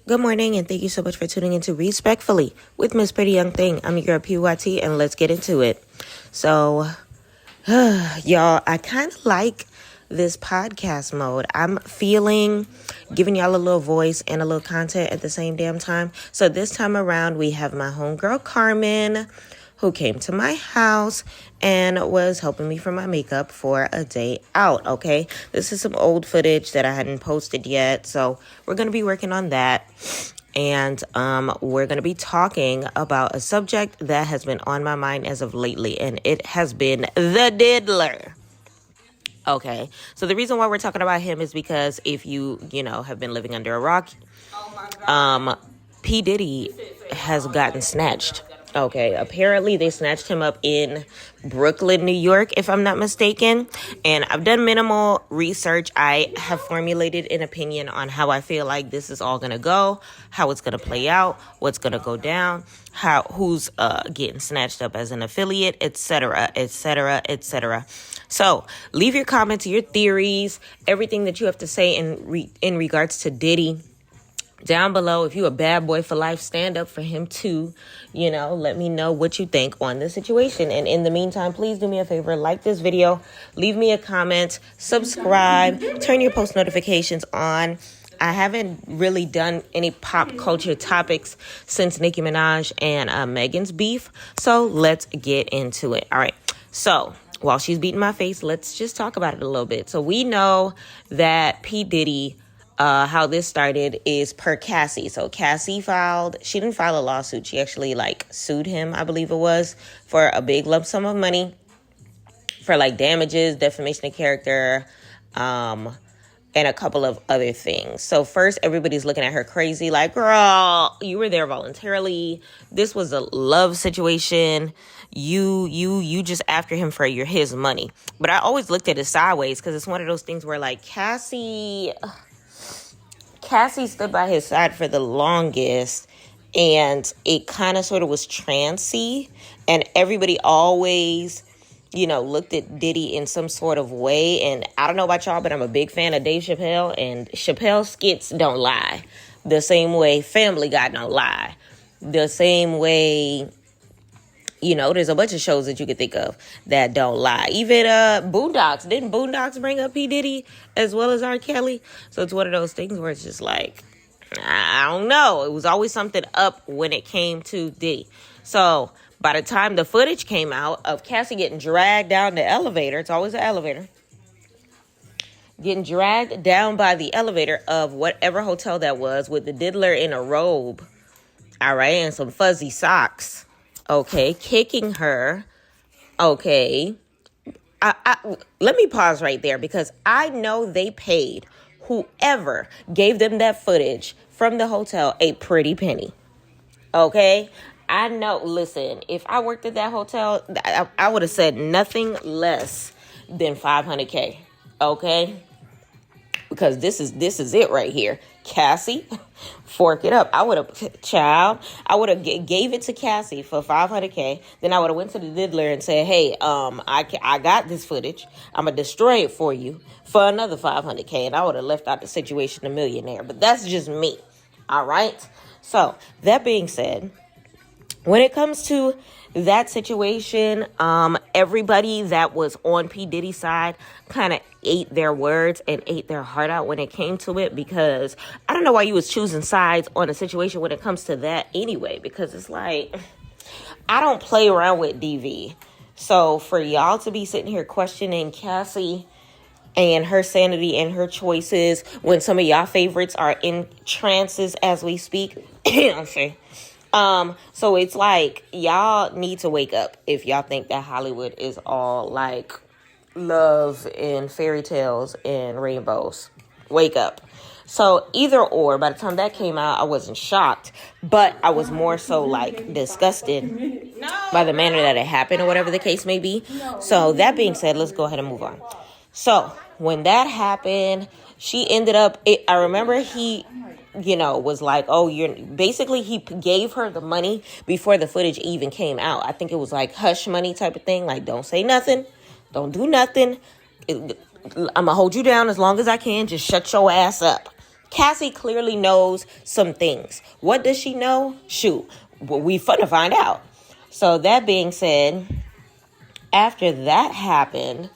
Good morning, and thank you so much for tuning into Respectfully with Miss Pretty Young Thing. I'm your girl, PYT, and let's get into it. So, y'all, I kind of like this podcast mode. I'm feeling giving y'all a little voice and a little content at the same damn time. So this time around, we have my homegirl, Carmen, who came to my house and was helping me for my makeup for a day out, okay? This is some old footage that I hadn't posted yet, so we're going to be working on that. And we're going to be talking about a subject that has been on my mind as of lately, and it has been the diddler. Okay, so the reason why we're talking about him is because if you have been living under a rock, P. Diddy has gotten snatched. Okay, apparently they snatched him up in Brooklyn, New York, if I'm not mistaken. And I've done minimal research. I have formulated an opinion on how I feel like this is all going to go, how it's going to play out, what's going to go down, who's getting snatched up as an affiliate, etc., etc., etc. So leave your comments, your theories, everything that you have to say in regards to Diddy down below. If you a bad boy for life, stand up for him too. Let me know what you think on the situation. And in the meantime, please do me a favor, like this video, leave me a comment, subscribe, turn your post notifications on. I haven't really done any pop culture topics since Nicki Minaj and Megan's beef. So let's get into it. All right. So while she's beating my face, let's just talk about it a little bit. So we know that P. Diddy, how this started is per Cassie. So Cassie she didn't file a lawsuit. She actually sued him, I believe it was, for a big lump sum of money for damages, defamation of character, and a couple of other things. So first, everybody's looking at her crazy, girl, you were there voluntarily. This was a love situation. You just after him for his money. But I always looked at it sideways because it's one of those things where Cassie stood by his side for the longest, and it kind of sort of was trancy, and everybody always, looked at Diddy in some sort of way. And I don't know about y'all, but I'm a big fan of Dave Chappelle, and Chappelle's skits don't lie. The same way Family Guy don't lie. The same way, there's a bunch of shows that you could think of that don't lie. Even Boondocks. Didn't Boondocks bring up P. Diddy as well as R. Kelly? So it's one of those things where it's just I don't know. It was always something up when it came to Diddy. So by the time the footage came out of Cassie getting dragged down the elevator, it's always an elevator, getting dragged down by the elevator of whatever hotel that was with the diddler in a robe, all right, and some fuzzy socks. Okay, kicking her. Okay, let me pause right there because I know they paid whoever gave them that footage from the hotel a pretty penny. Okay, I know. Listen, if I worked at that hotel, I would have said nothing less than $500K. Okay, because this is it right here. Cassie, fork it up. I would have gave it to Cassie for $500K. Then I would have went to the diddler and said, hey, I got this footage. I'm going to destroy it for you for another $500K. And I would have left out the situation a millionaire. But that's just me. All right. So that being said, when it comes to that situation, everybody that was on P. Diddy's side kind of ate their words and ate their heart out when it came to it, because I don't know why you was choosing sides on a situation when it comes to that anyway, because it's I don't play around with DV. So for y'all to be sitting here questioning Cassie and her sanity and her choices when some of y'all favorites are in trances as we speak, okay. So it's y'all need to wake up if y'all think that Hollywood is all love and fairy tales and rainbows. Wake up. So either or, by the time that came out, I wasn't shocked, but I was more so disgusted by the manner that it happened or whatever the case may be. So that being said, let's go ahead and move on. So when that happened, she ended up, I remember he was he gave her the money before the footage even came out. I think it was hush money type of thing. Don't say nothing. Don't do nothing. I'm going to hold you down as long as I can. Just shut your ass up. Cassie clearly knows some things. What does she know? Shoot, well, we finna find out. So that being said, after that happened,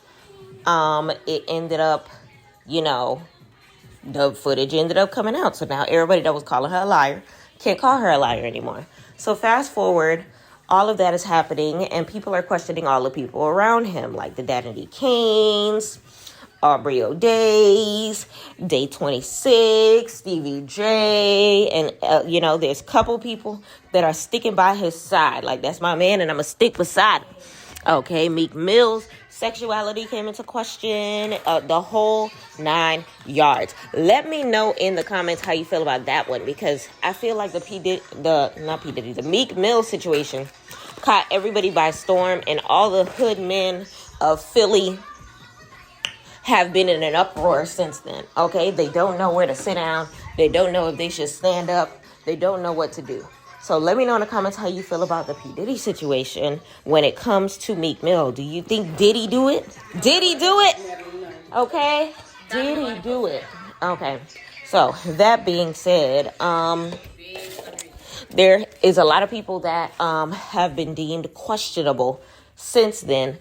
it ended up, the footage ended up coming out. So now everybody that was calling her a liar can't call her a liar anymore. So fast forward, all of that is happening, and people are questioning all the people around him, like the Danity Kanes, Aubrey O'Days, Day 26, Stevie J, and, there's a couple people that are sticking by his side. Like, that's my man, and I'm going to stick beside him. Okay, Meek Mill's sexuality came into question, the whole 9 yards. Let me know in the comments how you feel about that one, because I feel like the Meek Mill situation caught everybody by storm, and all the hood men of Philly have been in an uproar since then. Okay, they don't know where to sit down. They don't know if they should stand up. They don't know what to do. So let me know in the comments how you feel about the P. Diddy situation when it comes to Meek Mill. Do you think Diddy do it? Diddy do it? Okay. Diddy do it? Okay. So that being said, there is a lot of people that have been deemed questionable since then,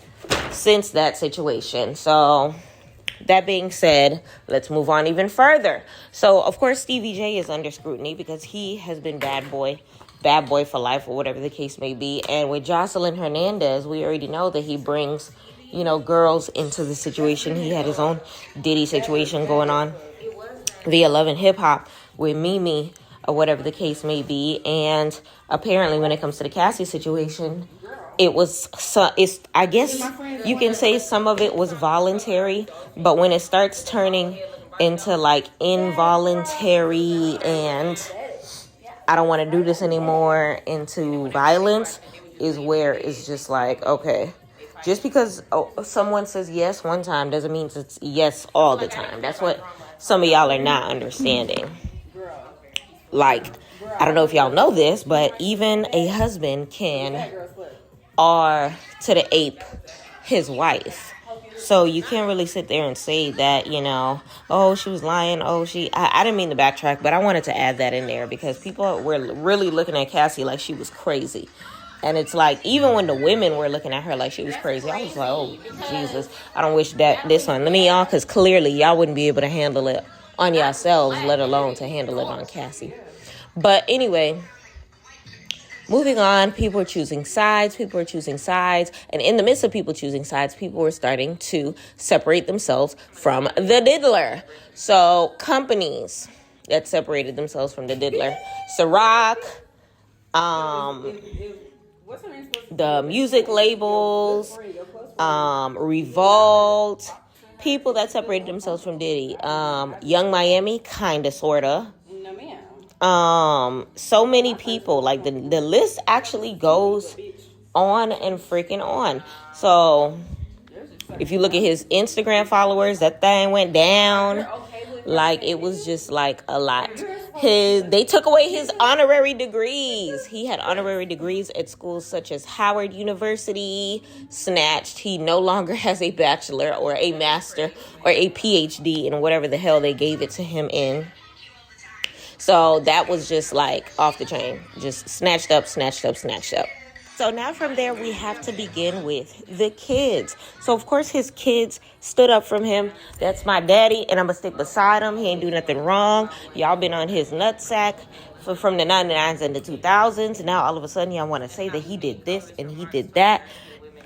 since that situation. So that being said, let's move on even further. So, of course, Stevie J is under scrutiny because he has been bad boy for life, or whatever the case may be. And with Jocelyn Hernandez, we already know that he brings, girls into the situation. He had his own Diddy situation going on via Love and Hip Hop with Mimi, or whatever the case may be. And apparently when it comes to the Cassie situation, I guess you can say some of it was voluntary, but when it starts turning into like involuntary and I don't want to do this anymore into violence is where it's just like, okay, just because someone says yes one time doesn't mean it's yes all the time. That's what some of y'all are not understanding. Like, I don't know if y'all know this, but even a husband can R to the ape his wife. So you can't really sit there and say that, oh, she was lying. Oh, I didn't mean to backtrack, but I wanted to add that in there because people were really looking at Cassie like she was crazy. And it's like, even when the women were looking at her like she was crazy, I was like, oh, Jesus, I don't wish this on me, y'all, because clearly y'all wouldn't be able to handle it on yourselves, let alone to handle it on Cassie. But anyway, moving on, people are choosing sides. And in the midst of people choosing sides, people were starting to separate themselves from the diddler. So companies that separated themselves from the diddler. Ciroc, the music labels, Revolt, people that separated themselves from Diddy. Young Miami, kinda, sorta. So many people, like the list actually goes on and freaking on. So if you look at his Instagram followers, that thing went down. Like, it was just like a lot. They took away his honorary degrees. He had honorary degrees at schools such as Howard University, snatched. He no longer has a bachelor or a master or a PhD in whatever the hell they gave it to him in. So that was just like off the chain, just snatched up. So now from there, we have to begin with the kids. So, of course, his kids stood up from him. That's my daddy, and I'm going to stick beside him. He ain't do nothing wrong. Y'all been on his nutsack from the 99s and the 2000s. Now, all of a sudden, y'all want to say that he did this and he did that.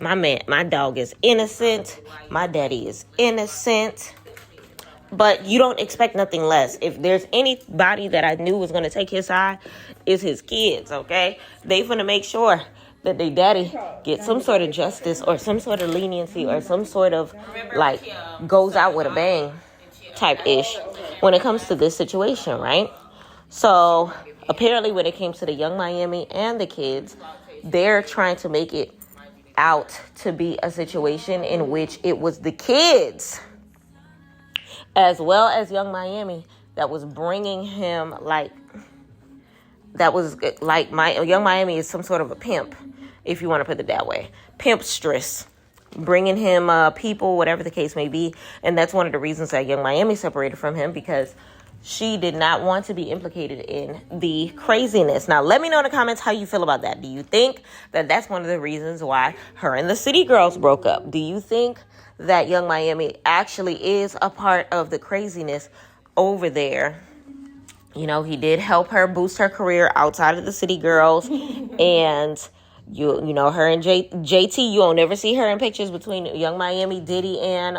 My dog is innocent. My daddy is innocent. But you don't expect nothing less. If there's anybody that I knew was going to take his side, it's his kids, okay? They finna make sure that their daddy gets some sort of justice or some sort of leniency or some sort of, like, goes out with a bang type-ish when it comes to this situation, right? So, apparently when it came to the Young Miami and the kids, they're trying to make it out to be a situation in which it was the kids as well as Young Miami that was bringing him, Young Miami is some sort of a pimp, if you want to put it that way. Pimpstress. Bringing him people, whatever the case may be. And that's one of the reasons that Young Miami separated from him, because She did not want to be implicated in the craziness. Now, let me know in the comments how you feel about that. Do you think that that's one of the reasons why her and the City Girls broke up? Do you think that Young Miami actually is a part of the craziness over there? You know, he did help her boost her career outside of the City Girls. And you know, her and JT, you won't never see her in pictures between Young Miami, Diddy, and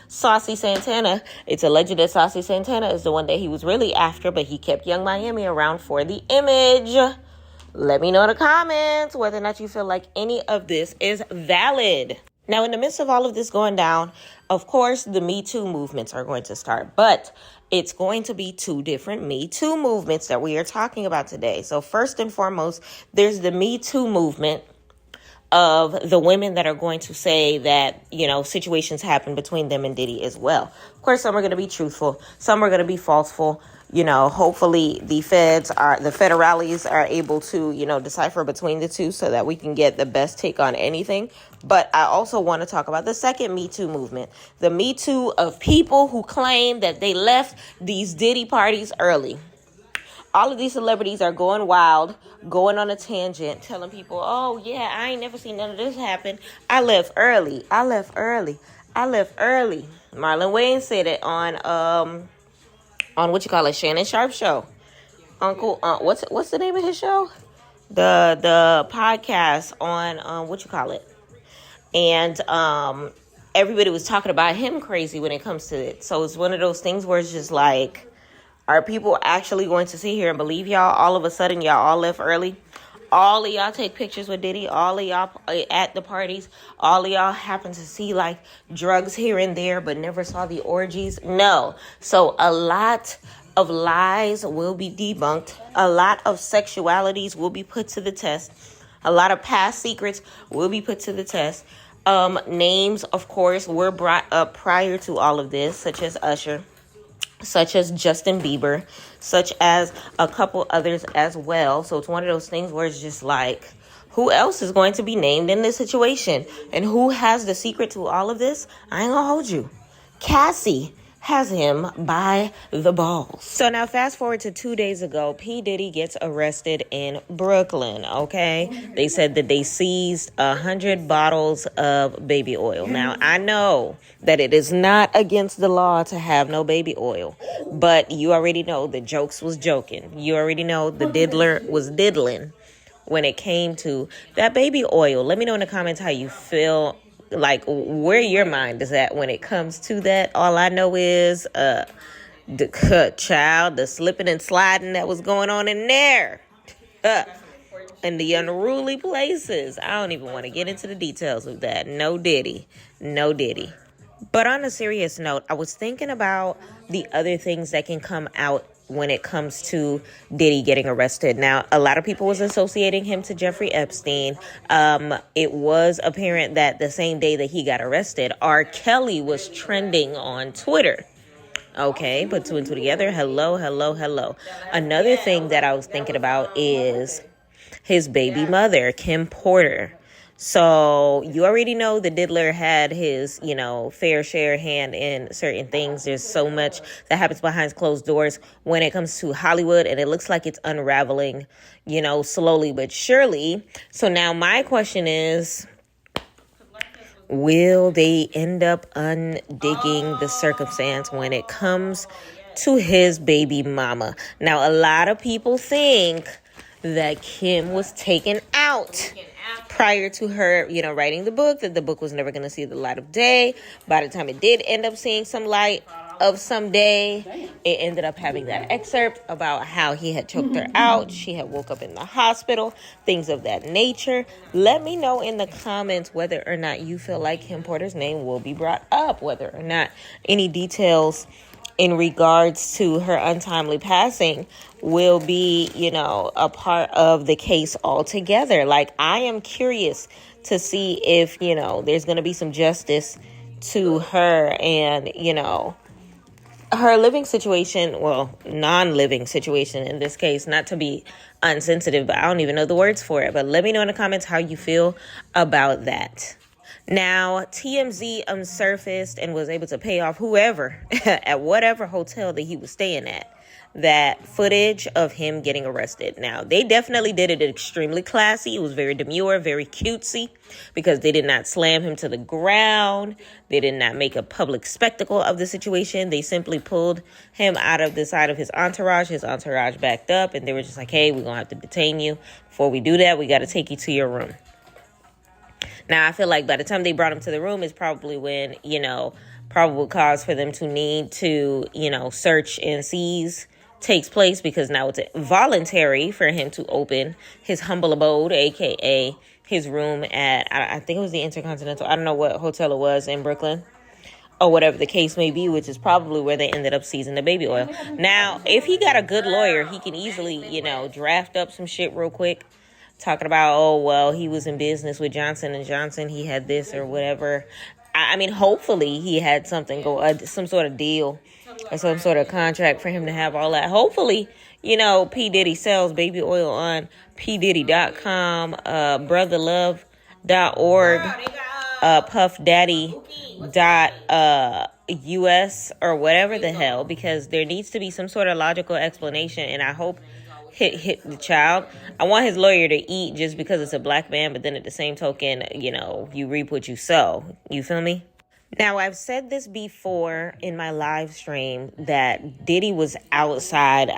Saucy Santana. It's alleged that Saucy Santana is the one that he was really after, but he kept Young Miami around for the image. Let me know in the comments whether or not you feel like any of this is valid. Now, in the midst of all of this going down, of course, the Me Too movements are going to start, but it's going to be two different Me Too movements that we are talking about today. So first and foremost, there's the Me Too movement of the women that are going to say that, you know, situations happen between them and Diddy as well. Of course, some are going to be truthful. Some are going to be falseful. You know, hopefully the federales are able to, you know, decipher between the two so that we can get the best take on anything. But I also want to talk about the second Me Too movement, the Me Too of people who claim that they left these Diddy parties early. All of these celebrities are going wild, going on a tangent, telling people, oh, yeah, I ain't never seen none of this happen. I left early. Marlon Wayans said it on Shannon Sharp's show. What's the name of his show? The podcast on, And everybody was talking about him crazy when it comes to it. So it's one of those things where it's just like, are people actually going to sit here and believe y'all? All of a sudden, y'all all left early. All of y'all take pictures with Diddy. All of y'all at the parties. All of y'all happen to see like drugs here and there, but never saw the orgies. No. So a lot of lies will be debunked. A lot of sexualities will be put to the test. A lot of past secrets will be put to the test. Names, of course, were brought up prior to all of this, such as Usher, such as Justin Bieber, such as a couple others as well. So it's one of those things where it's just like, who else is going to be named in this situation? And who has the secret to all of this? I ain't gonna hold you. Cassie has him by the balls. So now fast forward to 2 days ago, P. Diddy gets arrested in Brooklyn, okay? They said that they seized 100 bottles of baby oil. Now, I know that it is not against the law to have no baby oil, but you already know the jokes was joking. You already know the diddler was diddling when it came to that baby oil. Let me know in the comments how you feel, like where your mind is at when it comes to that. All I know is the slipping and sliding that was going on in there. And the unruly places. I don't even want to get into the details of that. No Diddy. But on a serious note, I was thinking about the other things that can come out when it comes to Diddy getting arrested. Now, a lot of people was associating him to Jeffrey Epstein. It was apparent that the same day that he got arrested, R. Kelly was trending on Twitter. Okay, put two and two together. Hello. Another thing that I was thinking about is his baby mother, Kim Porter. So you already know the diddler had his, fair share hand in certain things. There's so much that happens behind closed doors when it comes to Hollywood, and it looks like it's unraveling, slowly but surely. So now my question is, will they end up undigging the circumstance when it comes to his baby mama? Now, a lot of people think that Kim was taken out prior to her, writing the book, that the book was never going to see the light of day. By the time it did end up seeing some light of some day, it ended up having that excerpt about how he had choked her out. She had woke up in the hospital, things of that nature. Let me know in the comments whether or not you feel like Kim Porter's name will be brought up, whether or not any details in regards to her untimely passing will be, a part of the case altogether. Like, I am curious to see if, there's going to be some justice to her and, her living situation, well, non-living situation in this case, not to be unsensitive, but I don't even know the words for it. But let me know in the comments how you feel about that. Now, TMZ unsurfaced and was able to pay off whoever at whatever hotel that he was staying at that footage of him getting arrested. Now, they definitely did it extremely classy. It was very demure, very cutesy, because they did not slam him to the ground. They did not make a public spectacle of the situation. They simply pulled him out of the side of his entourage. His entourage backed up, and they were just like, hey, we're going to have to detain you. Before we do that, we got to take you to your room. Now, I feel like by the time they brought him to the room is probably when, probable cause for them to need to, search and seize takes place, because now it's voluntary for him to open his humble abode, aka his room at, I think it was the Intercontinental. I don't know what hotel it was in Brooklyn, or whatever the case may be, which is probably where they ended up seizing the baby oil. Now, if he got a good lawyer, he can easily, draft up some shit real quick, talking about, oh, well, he was in business with Johnson & Johnson. He had this or whatever. I mean, hopefully he had something some sort of deal or some sort of contract for him to have all that. Hopefully, P. Diddy sells baby oil on pdiddy.com, brotherlove.org, puffdaddy.us, or whatever the hell, because there needs to be some sort of logical explanation. And I hope hit the child. I want his lawyer to eat just because it's a black man, but then at the same token, you reap what you sow. You feel me? Now, I've said this before in my live stream that Diddy was outside.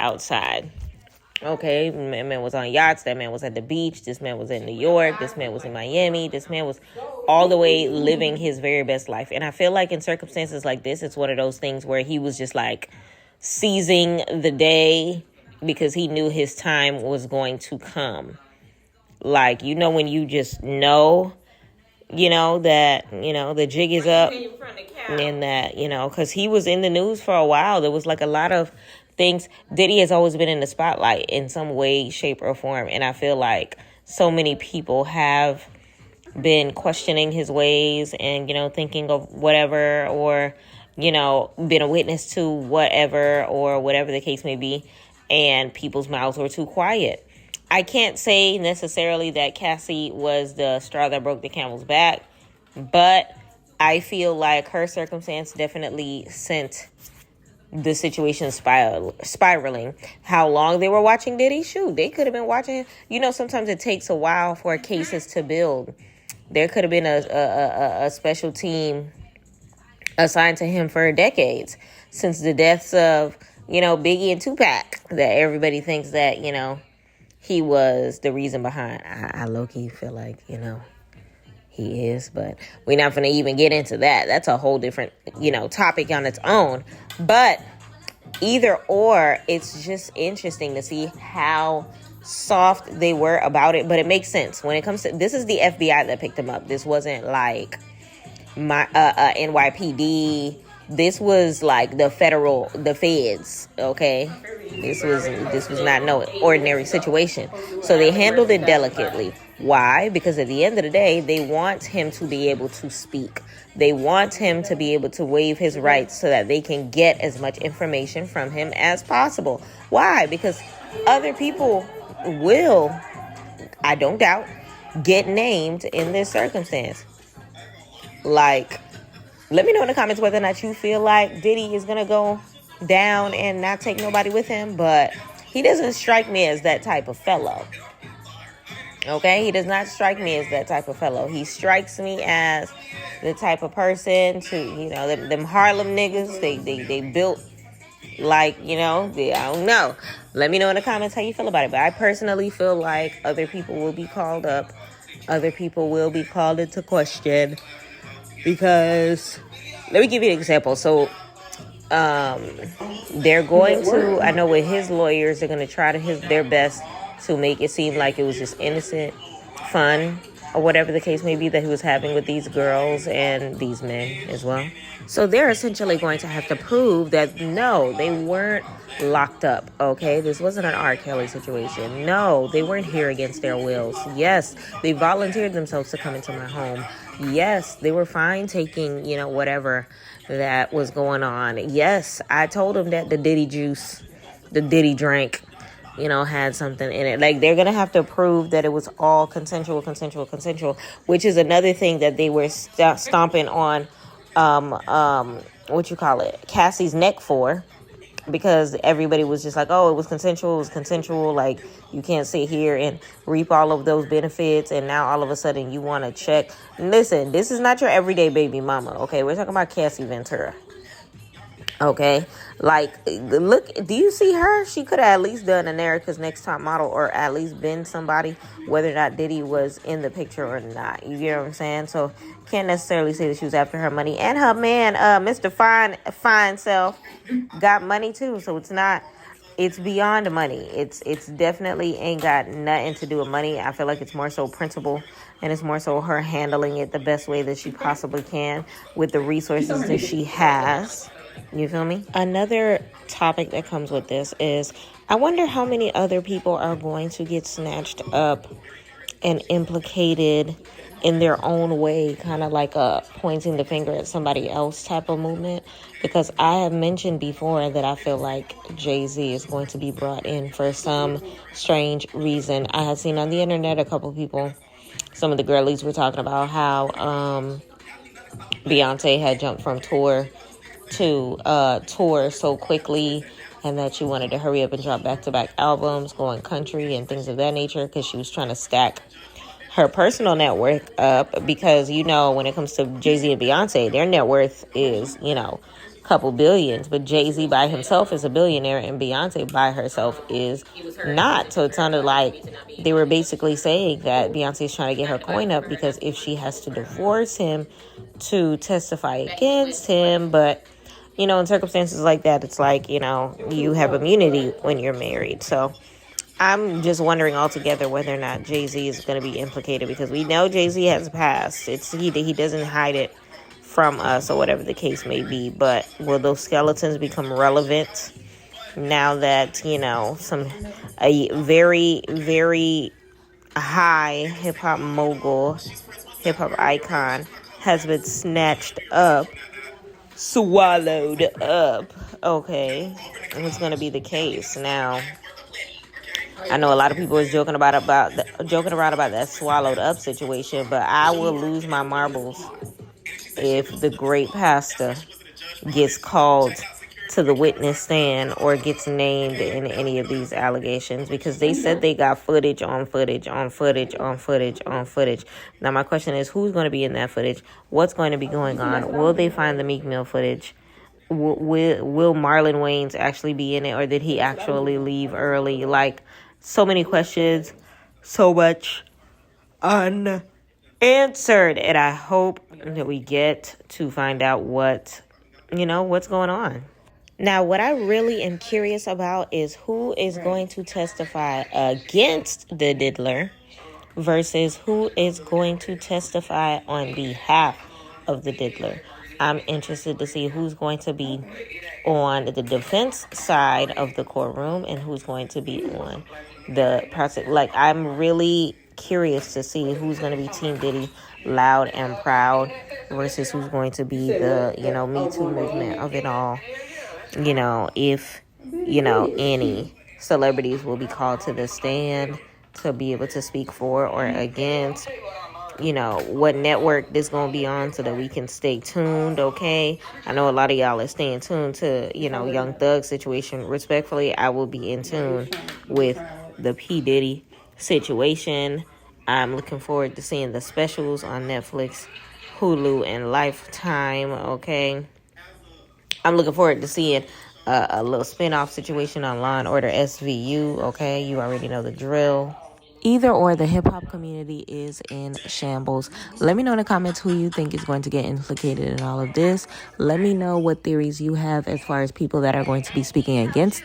Okay, that man was on yachts. That man was at the beach. This man was in New York. This man was in Miami. This man was all the way living his very best life. And I feel like in circumstances like this, it's one of those things where he was just like seizing the day, because he knew his time was going to come. Like, when you just know, that, the jig is up, and that, because he was in the news for a while. There was like a lot of things. Diddy has always been in the spotlight in some way, shape, or form. And I feel like so many people have been questioning his ways and, thinking of whatever, or, been a witness to whatever, or whatever the case may be. And people's mouths were too quiet. I can't say necessarily that Cassie was the straw that broke the camel's back, but I feel like her circumstance definitely sent the situation spiraling. How long they were watching Diddy? Shoot, they could have been watching. Sometimes it takes a while for cases to build. There could have been a special team assigned to him for decades, since the deaths of Biggie and Tupac, that everybody thinks that, he was the reason behind. I low-key feel like, he is, but we're not going to even get into that. That's a whole different, topic on its own. But either or, it's just interesting to see how soft they were about it. But it makes sense when it comes to, this is the FBI that picked him up. This wasn't like my NYPD. This was like the feds, okay? This was not no ordinary situation. So they handled it delicately. Why? Because at the end of the day, they want him to be able to speak. They want him to be able to waive his rights so that they can get as much information from him as possible. Why? Because other people will, I don't doubt, get named in this circumstance. Like, let me know in the comments whether or not you feel like Diddy is going to go down and not take nobody with him. But he doesn't strike me as that type of fellow. Okay? He does not strike me as that type of fellow. He strikes me as the type of person to, them Harlem niggas. They built like, I don't know. Let me know in the comments how you feel about it. But I personally feel like other people will be called up. Other people will be called into question. Because, let me give you an example. So, they're going to, I know with his lawyers, they're going to try their best to make it seem like it was just innocent fun, or whatever the case may be, that he was having with these girls and these men as well. So they're essentially going to have to prove that, no, they weren't locked up, okay? This wasn't an R. Kelly situation. No, they weren't here against their wills. Yes, they volunteered themselves to come into my home. Yes, they were fine taking, whatever that was going on. Yes, I told them that the Diddy juice, the Diddy drink, had something in it. Like, they're gonna have to prove that it was all consensual, which is another thing that they were stomping on, what you call it, Cassie's neck for, because everybody was just like, oh, it was consensual, like, you can't sit here and reap all of those benefits, and now all of a sudden you want to check. Listen, this is not your everyday baby mama, okay? We're talking about Cassie Ventura. Okay, like, look, do you see her? She could have at least done America's Next Top Model, or at least been somebody, whether or not Diddy was in the picture or not. You get what I'm saying? So can't necessarily say that she was after her money. And her man, Mr. Fine Self, got money too. So it's beyond money. It's definitely ain't got nothing to do with money. I feel like it's more so principle, and it's more so her handling it the best way that she possibly can with the resources that she has. You feel me? Another topic that comes with this is, I wonder how many other people are going to get snatched up and implicated in their own way, kind of like a pointing the finger at somebody else type of movement. Because I have mentioned before that I feel like Jay-Z is going to be brought in for some strange reason. I had seen on the internet a couple people, some of the girlies were talking about how Beyonce had jumped from tour to tour so quickly, and that she wanted to hurry up and drop back-to-back albums, going country and things of that nature, because she was trying to stack her personal net worth up. Because, when it comes to Jay-Z and Beyonce, their net worth is, a couple billions, but Jay-Z by himself is a billionaire, and Beyonce by herself is not. So it sounded like they were basically saying that Beyonce's trying to get her coin up, because if she has to divorce him to testify against him, but in circumstances like that, it's like, you have immunity when you're married. So I'm just wondering altogether whether or not Jay-Z is going to be implicated, because we know Jay-Z has a past. He doesn't hide it from us, or whatever the case may be. But will those skeletons become relevant now that, a very, very high hip-hop mogul, hip-hop icon has been snatched up, swallowed up? Okay, what's going to be the case now? I know a lot of people is joking around about that swallowed up situation, but I will lose my marbles if the great pastor gets called to the witness stand or gets named in any of these allegations, because they said they got footage on footage on footage on footage on footage. Now my question is, who's going to be in that footage? What's going to be going on? Will they find the Meek Mill footage? Will Marlon Wayans actually be in it, or did he actually leave early? Like, so many questions, so much unanswered, and I hope that we get to find out what's going on. Now, what I really am curious about is who is going to testify against the diddler versus who is going to testify on behalf of the diddler. I'm interested to see who's going to be on the defense side of the courtroom and who's going to be on the prosecute. Like, I'm really curious to see who's going to be Team Diddy, loud and proud, versus who's going to be the, Me Too movement of it all. If, any celebrities will be called to the stand to be able to speak for or against, what network this going to be on, so that we can stay tuned, okay? I know a lot of y'all are staying tuned to, Young Thug situation. Respectfully, I will be in tune with the P. Diddy situation. I'm looking forward to seeing the specials on Netflix, Hulu, and Lifetime, okay? I'm looking forward to seeing a little spin-off situation on Law & Order SVU, okay? You already know the drill. Either or, the hip-hop community is in shambles. Let me know in the comments who you think is going to get implicated in all of this. Let me know what theories you have as far as people that are going to be speaking against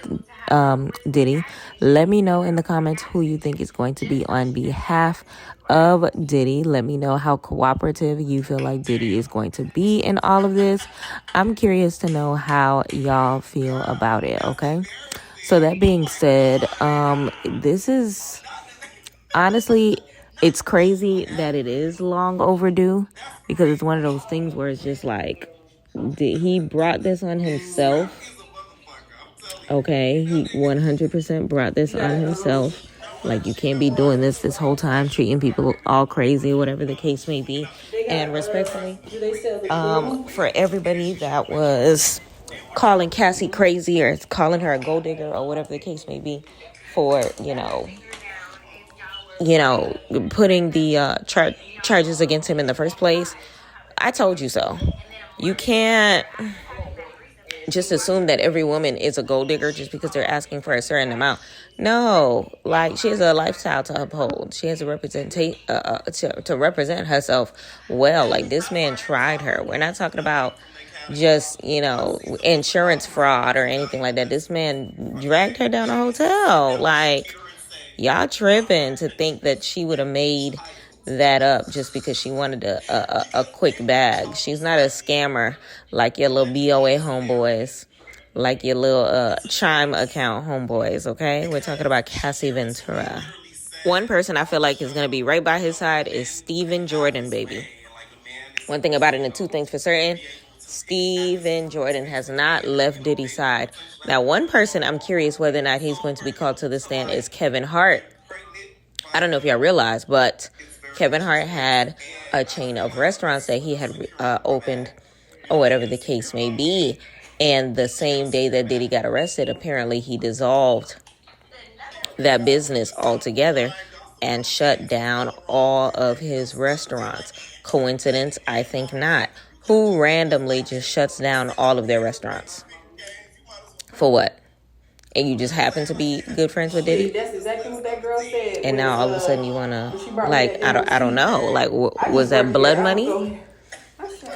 Diddy. Let me know in the comments who you think is going to be on behalf of Diddy. Let me know how cooperative you feel like Diddy is going to be in all of this. I'm curious to know how y'all feel about it, okay? So that being said, this is... Honestly, it's crazy that it is long overdue, because it's one of those things where it's just like, he brought this on himself Okay, he 100% brought this on himself. Like, you can't be doing this whole time, treating people all crazy, whatever the case may be. And respectfully, for everybody that was calling Cassie crazy or calling her a gold digger or whatever the case may be, for putting the charges against him in the first place, I told you so. You can't just assume that every woman is a gold digger just because they're asking for a certain amount. No, like, she has a lifestyle to uphold. She has a to represent herself well. Like, this man tried her. We're not talking about just, insurance fraud or anything like that. This man dragged her down a hotel. Like, y'all tripping to think that she would have made that up just because she wanted a quick bag. She's not a scammer like your little BOA homeboys, like your little Chime account homeboys, okay? We're talking about Cassie Ventura. One person I feel like is going to be right by his side is Steven Jordan, baby. One thing about it, and two things for certain, Steven Jordan has not left Diddy's side. Now, one person I'm curious whether or not he's going to be called to the stand is Kevin Hart. I don't know if y'all realize, but Kevin Hart had a chain of restaurants that he had opened, or whatever the case may be. And the same day that Diddy got arrested, apparently he dissolved that business altogether and shut down all of his restaurants. Coincidence? I think not. Who randomly just shuts down all of their restaurants? For what? And you just happen to be good friends with Diddy? That's exactly what that girl said. And now all of a sudden you want to, like, I don't know. Like, was that blood money?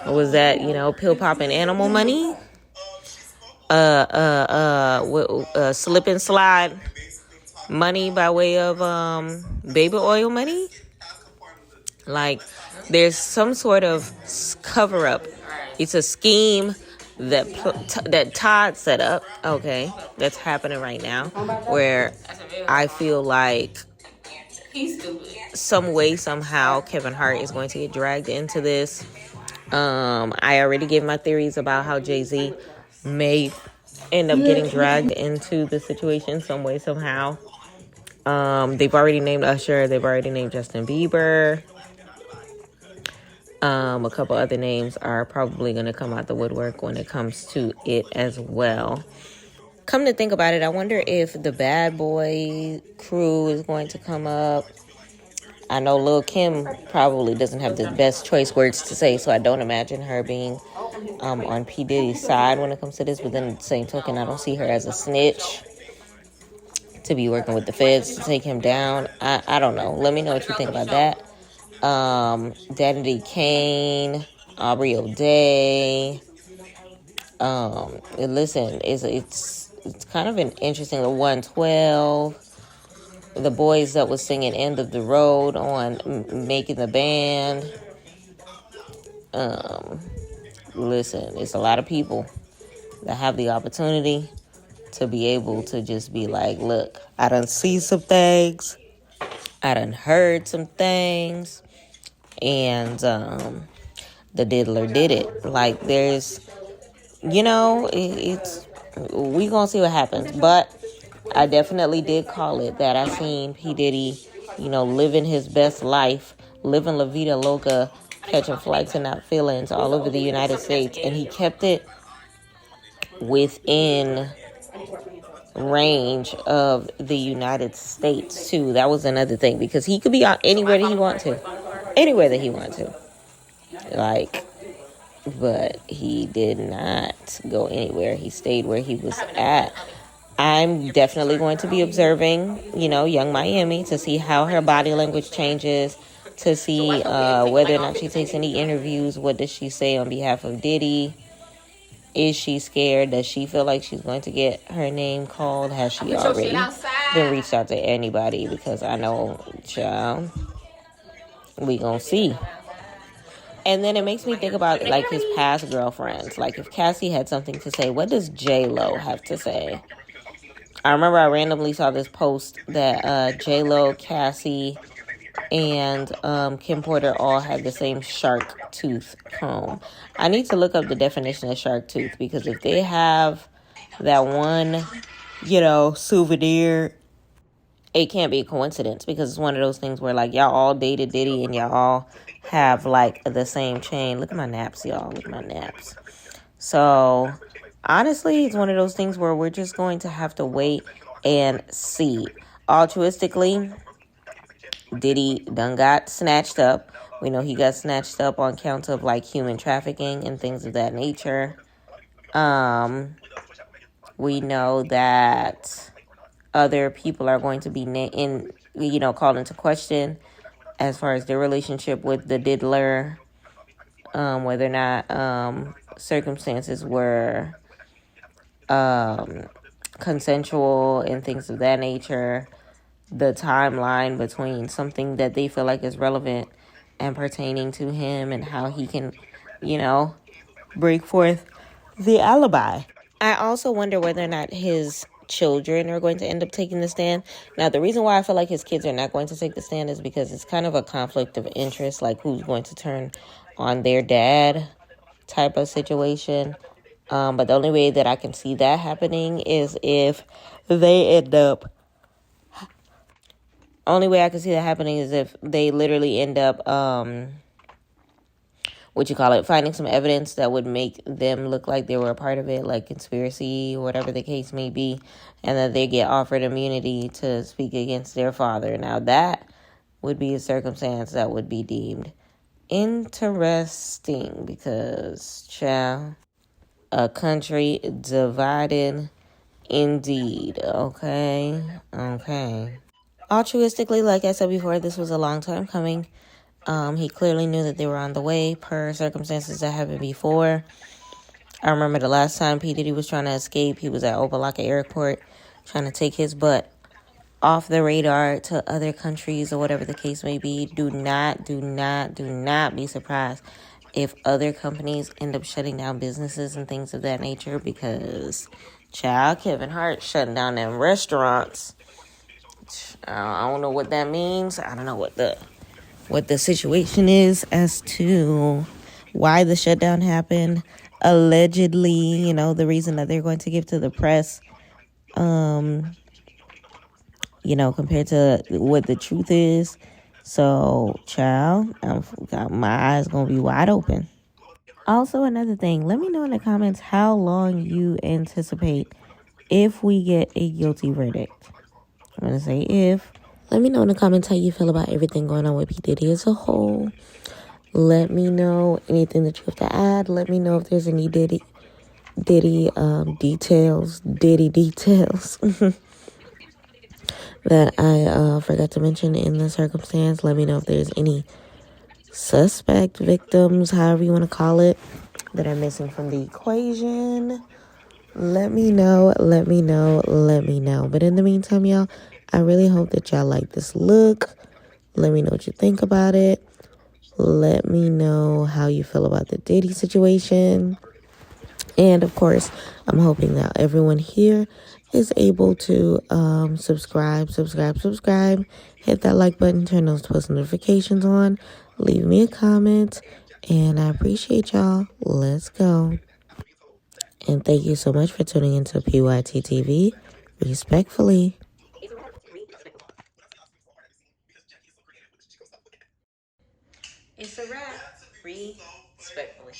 Or was that, pill popping animal money? Slip and slide money by way of baby oil money? Like, there's some sort of cover up. It's a scheme that Todd set up, okay, that's happening right now, where I feel like some way, somehow, Kevin Hart is going to get dragged into this. I already gave my theories about how Jay-Z may end up getting dragged into the situation some way, somehow. They've already named Usher. They've already named Justin Bieber. A couple other names are probably going to come out the woodwork when it comes to it as well. Come to think about it, I wonder if the Bad Boy crew is going to come up. I know Lil' Kim probably doesn't have the best choice words to say, so I don't imagine her being on P. Diddy's side when it comes to this. But then at the same token, I don't see her as a snitch to be working with the feds to take him down. I don't know. Let me know what you think about that. Daddy Kane, Aubrey O'Day. Listen, it's kind of an interesting. The 112, the boys that was singing "End of the Road" on Making the Band. Listen, it's a lot of people that have the opportunity to be able to just be like, look, I done see some things, I done heard some things. And the diddler did it. Like, there's, it's, we gonna see what happens. But I definitely did call it that. I seen P. Diddy, living his best life, living La Vida Loca, catching flights and not feelings all over the United States. And he kept it within range of the United States, too. That was another thing, because he could be out anywhere that he wants to. Anywhere that he wanted to. But he did not go anywhere. He stayed where he was at. I'm definitely going to be observing, Young Miami, to see how her body language changes, to see whether or not she takes any interviews. What does she say on behalf of Diddy? Is she scared? Does she feel like she's going to get her name called? Has she already been reached out to anybody? Because I know, child, we gonna see. And then it makes me think about, like, his past girlfriends. Like, if Cassie had something to say, what does J-Lo have to say? I remember I randomly saw this post that J-Lo, Cassie, and Kim Porter all had the same shark tooth comb. I need to look up the definition of shark tooth, because if they have that one, souvenir, it can't be a coincidence because it's one of those things where, like, y'all all dated Diddy and y'all all have, like, the same chain. Look at my naps, y'all. Look at my naps. So, honestly, it's one of those things where we're just going to have to wait and see. Altruistically, Diddy done got snatched up. We know he got snatched up on counts of, like, human trafficking and things of that nature. We know that other people are going to be called into question as far as their relationship with the diddler, whether or not circumstances were consensual and things of that nature, the timeline between something that they feel like is relevant and pertaining to him and how he can, break forth the alibi. I also wonder whether or not his children are going to end up taking the stand. Now, the reason why I feel like his kids are not going to take the stand is because it's kind of a conflict of interest, like who's going to turn on their dad type of situation. But the only way that I can see that happening is if they end up. Only way I can see that happening is if they literally end up finding some evidence that would make them look like they were a part of it, like conspiracy, whatever the case may be, and that they get offered immunity to speak against their father. Now, that would be a circumstance that would be deemed interesting because, child, a country divided indeed. Okay. Altruistically, like I said before, this was a long time coming. He clearly knew that they were on the way per circumstances that happened before. I remember the last time P. Diddy was trying to escape. He was at Opa-locka Airport trying to take his butt off the radar to other countries or whatever the case may be. Do not be surprised if other companies end up shutting down businesses and things of that nature because, child, Kevin Hart shutting down them restaurants. I don't know what that means. I don't know what the situation is as to why the shutdown happened. Allegedly, the reason that they're going to give to the press, compared to what the truth is. So, child, my eyes going to be wide open. Also, another thing, let me know in the comments how long you anticipate if we get a guilty verdict. I'm going to say if. Let me know in the comments how you feel about everything going on with P. Diddy as a whole. Let me know anything that you have to add. Let me know if there's any Diddy details that I forgot to mention in the circumstance. Let me know if there's any suspect victims, however you want to call it, that are missing from the equation. Let me know. But in the meantime, y'all, I really hope that y'all like this look. Let me know what you think about it. Let me know how you feel about the Diddy situation. And, of course, I'm hoping that everyone here is able to subscribe. Hit that like button. Turn those post notifications on. Leave me a comment. And I appreciate y'all. Let's go. And thank you so much for tuning into PYT TV. Respectfully. It's a wrap. Respectfully.